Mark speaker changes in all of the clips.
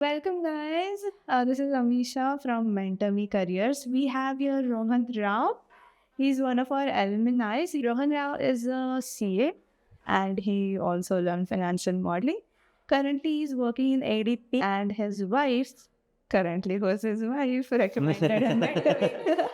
Speaker 1: Welcome, guys. This is Amisha from MentorMeCareers. We have here Rohan Rao. He's one of our alumni. Rohan Rao is a CA and he also learned financial modeling. Currently, he's working in ADP and his wife, currently who's his wife, recommended him mentoring.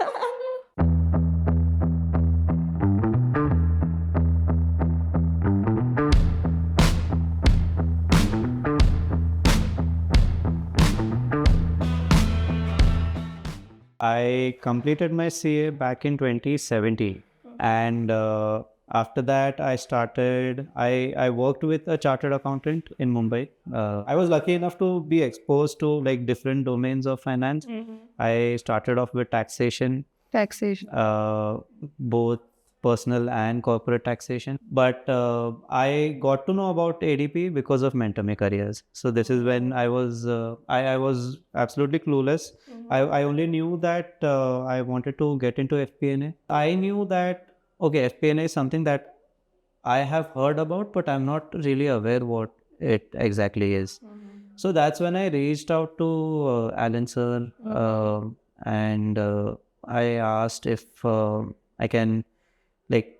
Speaker 2: I completed my CA back in 2017, and after that, I worked with a chartered accountant in Mumbai. I was lucky enough to be exposed to like different domains of finance. I started off with taxation,
Speaker 1: Taxation.
Speaker 2: both personal and corporate taxation. But I got to know about ADP because of MentorMeCareers. So this is when I was absolutely clueless. I only knew that I wanted to get into FP&A. I knew that FP&A is something that I have heard about, but I'm not really aware what it exactly is. So that's when I reached out to Alan sir, and I asked if I can like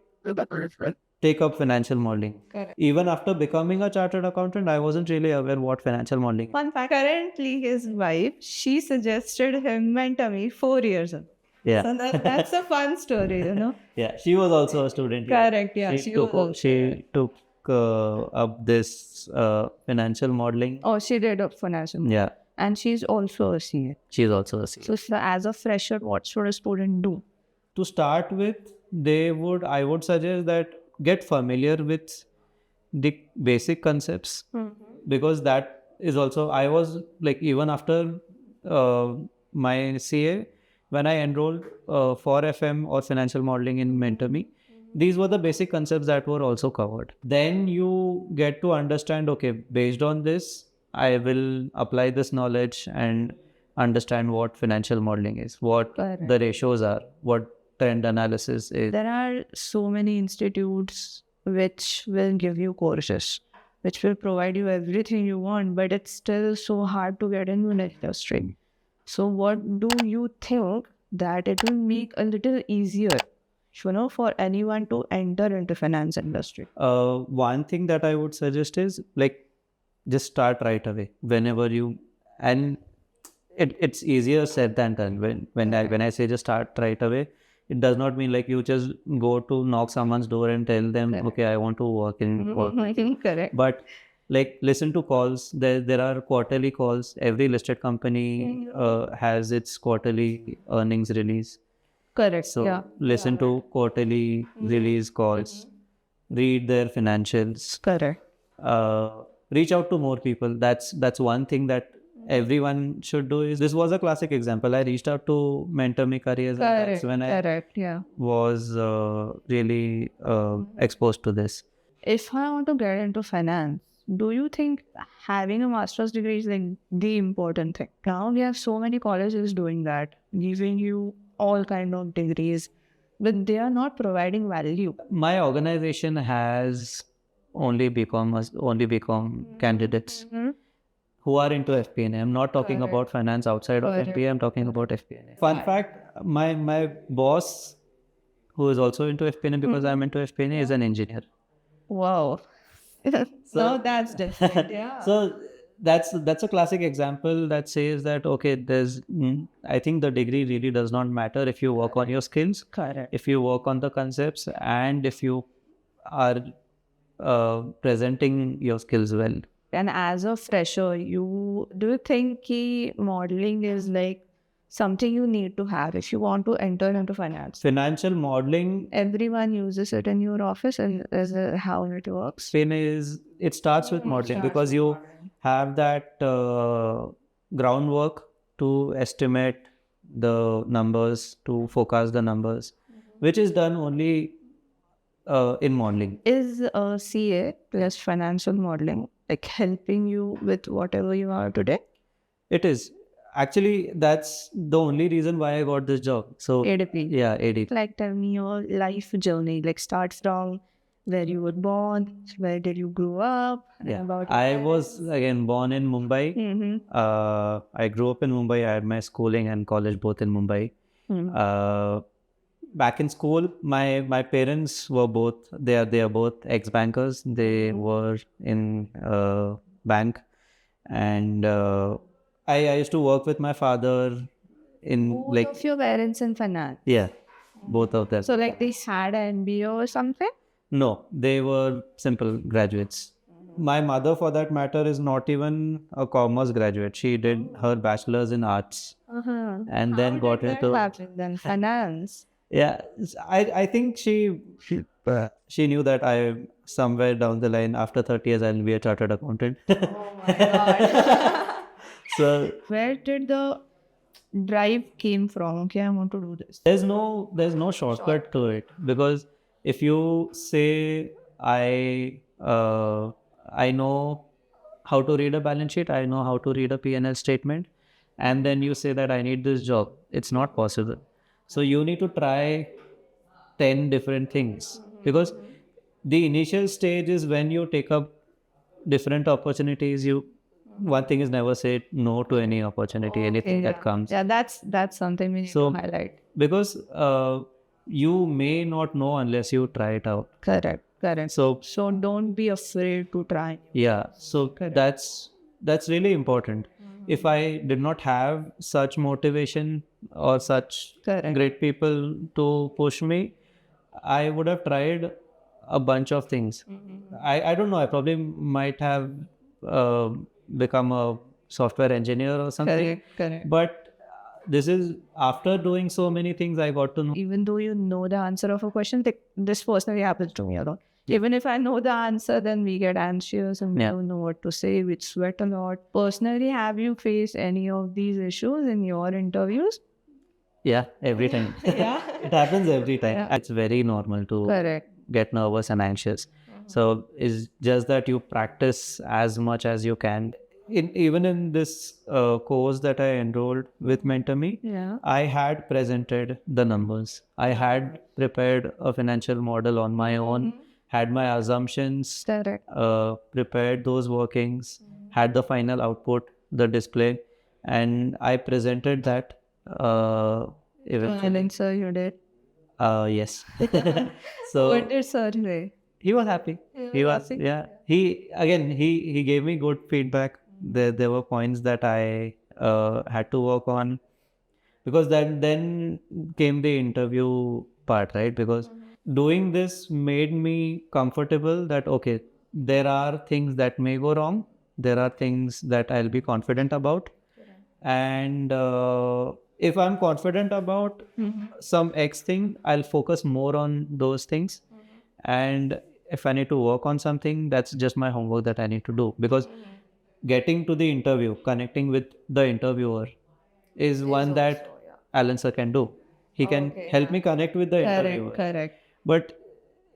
Speaker 2: take up financial modeling.
Speaker 1: Correct.
Speaker 2: Even after becoming a chartered accountant, I wasn't really aware what financial modeling is.
Speaker 1: Fun fact, currently his wife, she suggested him mentor me 4 years ago.
Speaker 2: Yeah.
Speaker 1: So that's a fun story.
Speaker 2: Yeah, she was also a student here.
Speaker 1: Correct, yeah.
Speaker 2: She took up this financial modeling.
Speaker 1: Oh, she did a financial.
Speaker 2: Yeah,
Speaker 1: And she's also a CA.
Speaker 2: she's also a CA.
Speaker 1: So as a fresher, what should a student do?
Speaker 2: To start with, I would suggest that get familiar with the basic concepts, because that is also, I was like, even after my CA, when I enrolled for FM or financial modeling in MentorMe, these were the basic concepts that were also covered. Then you get to understand, okay, based on this, I will apply this knowledge and understand what financial modeling is, what
Speaker 1: Correct.
Speaker 2: the ratios are, what trend analysis is.
Speaker 1: There are so many institutes which will give you courses, which will provide you everything you want, but it's still so hard to get into the industry. So what do you think that it will make a little easier, for anyone to enter into finance industry?
Speaker 2: One thing that I would suggest is like just start right away whenever you, and it's easier said than done. When I say just start right away, it does not mean like you just go to knock someone's door and tell them,
Speaker 1: Correct.
Speaker 2: okay, I want to work in work.
Speaker 1: I think correct.
Speaker 2: But like listen to calls. There are quarterly calls. Every listed company has its quarterly earnings release.
Speaker 1: Correct.
Speaker 2: So
Speaker 1: Yeah.
Speaker 2: listen to quarterly release calls, read their financials,
Speaker 1: Correct.
Speaker 2: reach out to more people. That's one thing that everyone should do. Is this was a classic example. I reached out to MentorMeCareers, and that's when I
Speaker 1: Correct. Yeah.
Speaker 2: was really exposed to this.
Speaker 1: If I want to get into finance, do you think having a master's degree is like the important thing? Now we have so many colleges doing that, giving you all kind of degrees, but they are not providing value.
Speaker 2: My organization has only become candidates who are into FP&A. I'm not talking
Speaker 1: Correct.
Speaker 2: about finance outside of
Speaker 1: Correct.
Speaker 2: FP&A. I'm talking about FP&A. Fun fact: my boss, who is also into FP&A because I'm into FP&A, is an engineer.
Speaker 1: Wow. So that's different. Yeah.
Speaker 2: So that's a classic example that says that okay, I think the degree really does not matter if you work on your skills,
Speaker 1: Correct.
Speaker 2: if you work on the concepts, and if you are presenting your skills well.
Speaker 1: And as a fresher, do you think ki modeling is like something you need to have if you want to enter into finance?
Speaker 2: Financial modeling,
Speaker 1: Everyone uses it in your office, and is it how it works?
Speaker 2: it starts with modeling because you have that groundwork to estimate the numbers, to forecast the numbers, which is done only in modeling.
Speaker 1: Is CA plus financial modeling like helping you with whatever you are today?
Speaker 2: It is. Actually, that's the only reason why I got this job. So
Speaker 1: ADP.
Speaker 2: yeah, ADP.
Speaker 1: Like tell me your life journey, like start from where you were born, where did you grow up, and
Speaker 2: Yeah,
Speaker 1: about your
Speaker 2: I was
Speaker 1: parents.
Speaker 2: again born in Mumbai. I grew up in Mumbai. I had my schooling and college both in Mumbai. Uh, Back in school, my parents were both they are both ex-bankers. They were in bank, and I used to work with my father in
Speaker 1: Both of your parents in finance.
Speaker 2: yeah, both of them.
Speaker 1: So like they had an MBA or something?
Speaker 2: No, they were simple graduates. My mother, for that matter, is not even a commerce graduate. She did her bachelor's in arts and then got into
Speaker 1: Happen then finance.
Speaker 2: yeah. I think she knew that I somewhere down the line after 30 years I'll be a chartered accountant.
Speaker 1: Oh my god.
Speaker 2: So
Speaker 1: Where did the drive came from? Okay, I want to do this.
Speaker 2: there's no shortcut to it, because if you say I know how to read a balance sheet, I know how to read a P&L statement, and then you say that I need this job, it's not possible. So you need to try 10 different things, because the initial stage is when you take up different opportunities. One thing is never say no to any opportunity, anything that comes.
Speaker 1: Yeah, that's something we need
Speaker 2: So-
Speaker 1: to highlight.
Speaker 2: Because you may not know unless you try it out.
Speaker 1: Correct.
Speaker 2: So
Speaker 1: Don't be afraid to try.
Speaker 2: yeah, so that's really important. If I did not have such motivation or such
Speaker 1: Correct.
Speaker 2: great people to push me, I would have tried a bunch of things. I don't know, I probably might have uh, become a software engineer or something.
Speaker 1: Correct.
Speaker 2: But this is after doing so many things, I got to know.
Speaker 1: Even though you know the answer of a question, this personally happens to me a lot. Even if I know the answer, then we get anxious and we
Speaker 2: Yeah.
Speaker 1: don't know what to say. We sweat a lot. Personally, have you faced any of these issues in your interviews?
Speaker 2: Yeah, every time.
Speaker 1: Yeah.
Speaker 2: It happens every time.
Speaker 1: Yeah.
Speaker 2: It's very normal to
Speaker 1: Correct.
Speaker 2: get nervous and anxious. So it's just that you practice as much as you can. Even in this course that I enrolled with MentorMe,
Speaker 1: Yeah.
Speaker 2: I had presented the numbers. I had prepared a financial model on my own, had my assumptions,
Speaker 1: Correct.
Speaker 2: prepared those workings, had the final output, the display, and I presented that. Eventually.
Speaker 1: And sir, you did.
Speaker 2: Yes. So
Speaker 1: What did sir say?
Speaker 2: he was happy. He was
Speaker 1: happy?
Speaker 2: yeah. He gave me good feedback. There were points that I had to work on, because then came the interview part, right? Because doing this made me comfortable that okay, there are things that may go wrong. There are things that I'll be confident about, and if I'm confident about some X thing, I'll focus more on those things. And if I need to work on something, that's just my homework that I need to do, because getting to the interview, connecting with the interviewer is one that Alan sir can do. He can help me connect with the interviewer.
Speaker 1: Correct.
Speaker 2: But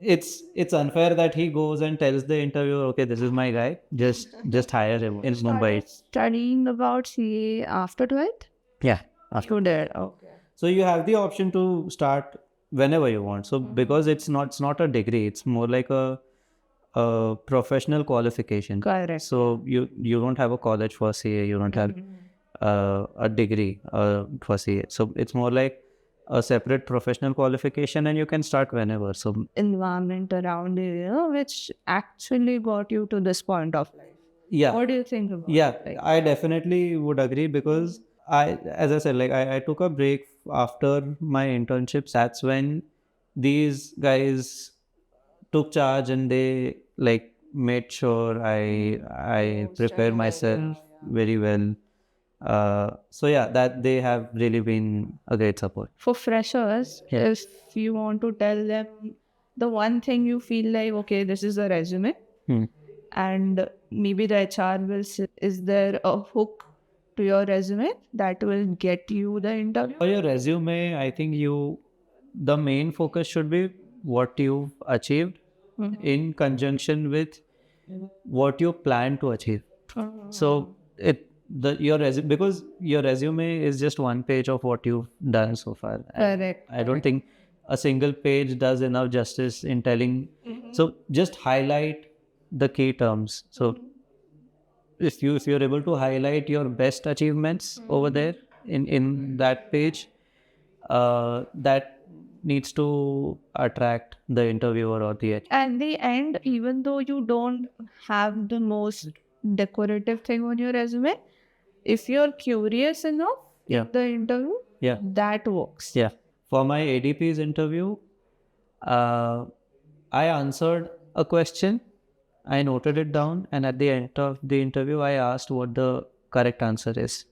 Speaker 2: it's unfair that he goes and tells the interviewer, okay, this is my guy, just hire him in Mumbai.
Speaker 1: Studying about CA after 12th?
Speaker 2: Yeah. After.
Speaker 1: You did. Okay.
Speaker 2: So you have the option to start whenever you want. So because it's not a degree, it's more like a professional qualification.
Speaker 1: Correct.
Speaker 2: So you don't have a college for CA, you don't have a degree for CA. So it's more like a separate professional qualification, and you can start whenever. So
Speaker 1: Environment around you, which actually got you to this point of life.
Speaker 2: yeah.
Speaker 1: What do you think about
Speaker 2: Yeah,
Speaker 1: it? Like,
Speaker 2: I definitely would agree, because as I said, like I took a break after my internships. That's when these guys took charge and they like made sure I prepared myself very well. So yeah, that they have really been a great support.
Speaker 1: for freshers,
Speaker 2: Yeah.
Speaker 1: if you want to tell them the one thing you feel like, okay, this is a resume, and maybe the HR will say, is there a hook to your resume that will get you the interview?
Speaker 2: For your resume, I think the main focus should be what you've achieved in conjunction with what you plan to achieve. So your resume, because your resume is just one page of what you've done so far. And
Speaker 1: Correct.
Speaker 2: I don't think a single page does enough justice in telling. So just highlight the key terms. So if you're able to highlight your best achievements over there in that page, that needs to attract the interviewer or the
Speaker 1: At the end, even though you don't have the most decorative thing on your resume, if you're curious enough
Speaker 2: Yeah.
Speaker 1: in the interview,
Speaker 2: Yeah.
Speaker 1: that works.
Speaker 2: Yeah. For my ADP's interview, I answered a question, I noted it down, and at the end of the interview, I asked what the correct answer is.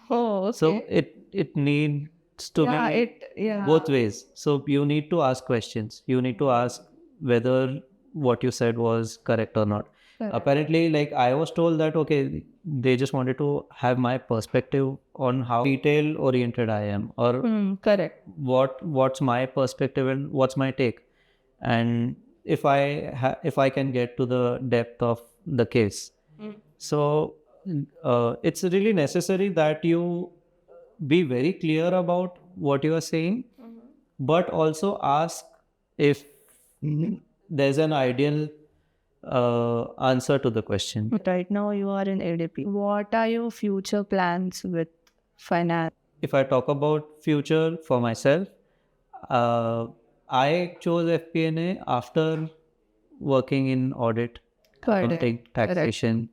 Speaker 1: Oh, okay.
Speaker 2: So it needs to be both ways. So you need to ask questions. You need to ask whether what you said was correct or not.
Speaker 1: Correct.
Speaker 2: Apparently, like I was told that okay, they just wanted to have my perspective on how detail oriented I am, or
Speaker 1: Correct.
Speaker 2: what's my perspective and what's my take, and if I can get to the depth of the case. So it's really necessary that you be very clear about what you are saying, but also ask if there's an ideal answer to the question.
Speaker 1: Right now, you are in ADP. What are your future plans with finance?
Speaker 2: If I talk about future for myself, I chose FP&A after working in audit, accounting, taxation,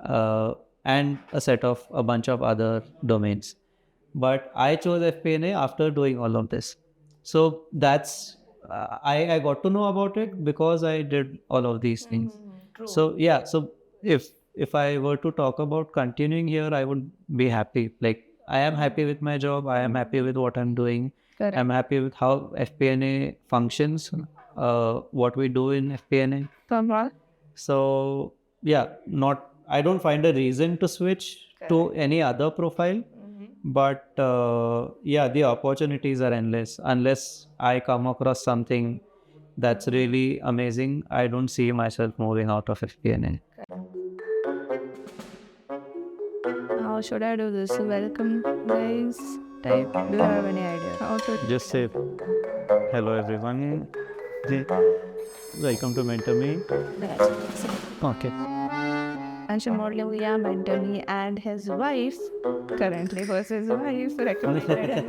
Speaker 2: and a bunch of other domains. But I chose FP&A after doing all of this. So that's I got to know about it because I did all of these things. So yeah, so if I were to talk about continuing here, I would be happy. Like I am happy with my job. I am happy with what I'm doing.
Speaker 1: Correct.
Speaker 2: I'm happy with how FP&A functions. What we do in FP&A. So yeah, I don't find a reason to switch to any other profile. But yeah, the opportunities are endless. Unless I come across something that's really amazing, I don't see myself moving out of FP&A.
Speaker 1: How should I do this? Welcome, guys. Type. Do you have any idea how to?
Speaker 2: Just say, hello everyone. Welcome to MentorMe. Okay.
Speaker 1: Financial modeling, yeah, MentorMe and his wife, currently was his wife, recommended.